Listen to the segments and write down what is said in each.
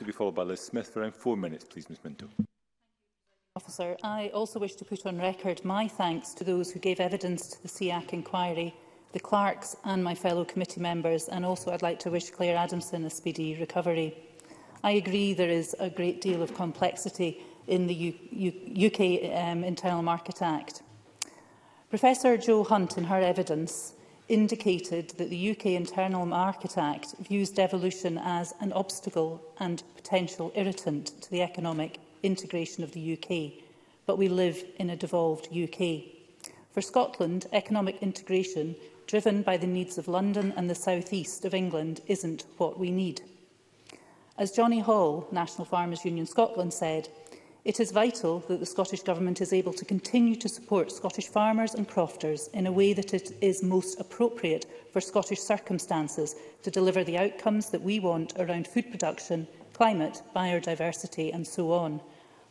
To be followed by Liz Smith for around 4 minutes, please, Ms Minto. Officer, I also wish to put on record my thanks to those who gave evidence to the SEAC inquiry, the clerks and my fellow committee members, and also I'd like to wish Claire Adamson a speedy recovery. I agree there is a great deal of complexity in the UK Internal Market Act. Professor Jo Hunt, in her evidence, indicated that the UK Internal Market Act views devolution as an obstacle and potential irritant to the economic integration of the UK, but we live in a devolved UK. For Scotland, economic integration, driven by the needs of London and the south east of England, isn't what we need. As Johnny Hall, National Farmers Union Scotland, said, it is vital that the Scottish Government is able to continue to support Scottish farmers and crofters in a way that it is most appropriate for Scottish circumstances to deliver the outcomes that we want around food production, climate, biodiversity and so on.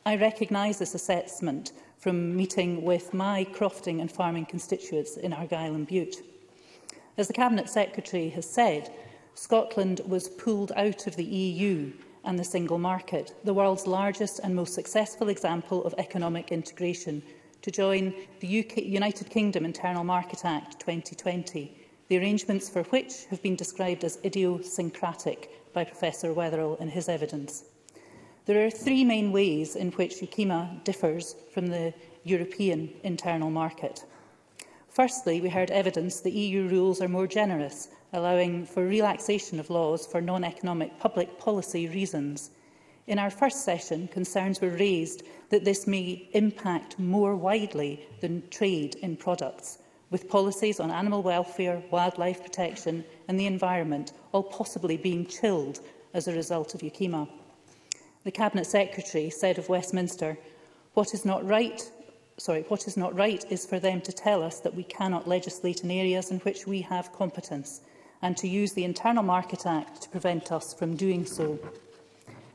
I recognise this assessment from meeting with my crofting and farming constituents in Argyll and Bute. As the Cabinet Secretary has said, Scotland was pulled out of the EU and the single market, the world's largest and most successful example of economic integration, to join the United Kingdom Internal Market Act 2020, the arrangements for which have been described as idiosyncratic by Professor Wetherell in his evidence. There are three main ways in which UKIMA differs from the European internal market. Firstly, we heard evidence that EU rules are more generous, allowing for relaxation of laws for non-economic public policy reasons. In our first session, concerns were raised that this may impact more widely than trade in products, with policies on animal welfare, wildlife protection and the environment all possibly being chilled as a result of UKIMA. The Cabinet Secretary said of Westminster, what is not right is for them to tell us that we cannot legislate in areas in which we have competence, and to use the Internal Market Act to prevent us from doing so.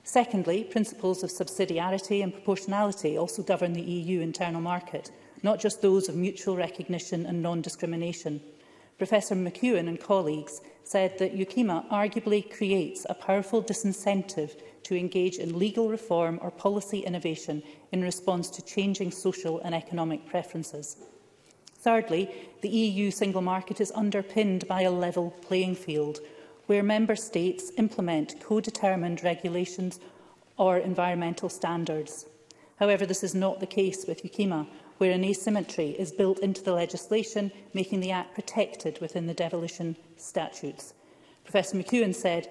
Secondly, principles of subsidiarity and proportionality also govern the EU internal market, not just those of mutual recognition and non-discrimination. Professor McEwen and colleagues said that UKIMA arguably creates a powerful disincentive to engage in legal reform or policy innovation in response to changing social and economic preferences. Thirdly, the EU single market is underpinned by a level playing field, where Member States implement co-determined regulations or environmental standards. However, this is not the case with UKIMA, where an asymmetry is built into the legislation, making the Act protected within the devolution statutes. Professor McEwen said,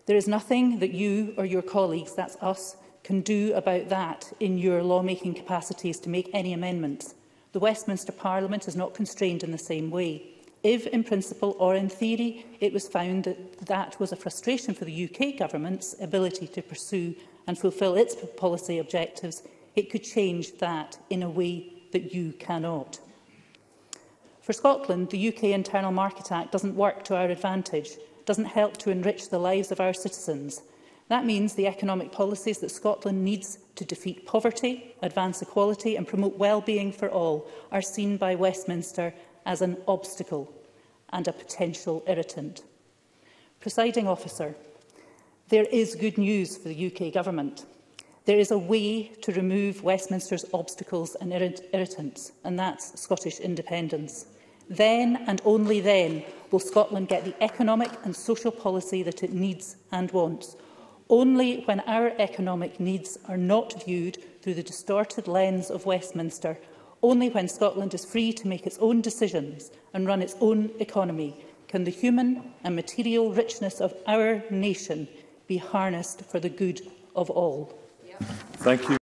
there is nothing that you or your colleagues, that's us, can do about that in your lawmaking capacities to make any amendments. The Westminster Parliament is not constrained in the same way. If, in principle or in theory, it was found that that was a frustration for the UK Government's ability to pursue and fulfil its policy objectives, it could change that in a way that you cannot. For Scotland, the UK Internal Market Act doesn't work to our advantage, doesn't help to enrich the lives of our citizens. That means the economic policies that Scotland needs to defeat poverty, advance equality and promote well-being for all are seen by Westminster as an obstacle and a potential irritant. Presiding Officer, there is good news for the UK Government. There is a way to remove Westminster's obstacles and irritants, and that's Scottish independence. Then, and only then, will Scotland get the economic and social policy that it needs and wants. Only when our economic needs are not viewed through the distorted lens of Westminster, only when Scotland is free to make its own decisions and run its own economy, can the human and material richness of our nation be harnessed for the good of all. Thank you.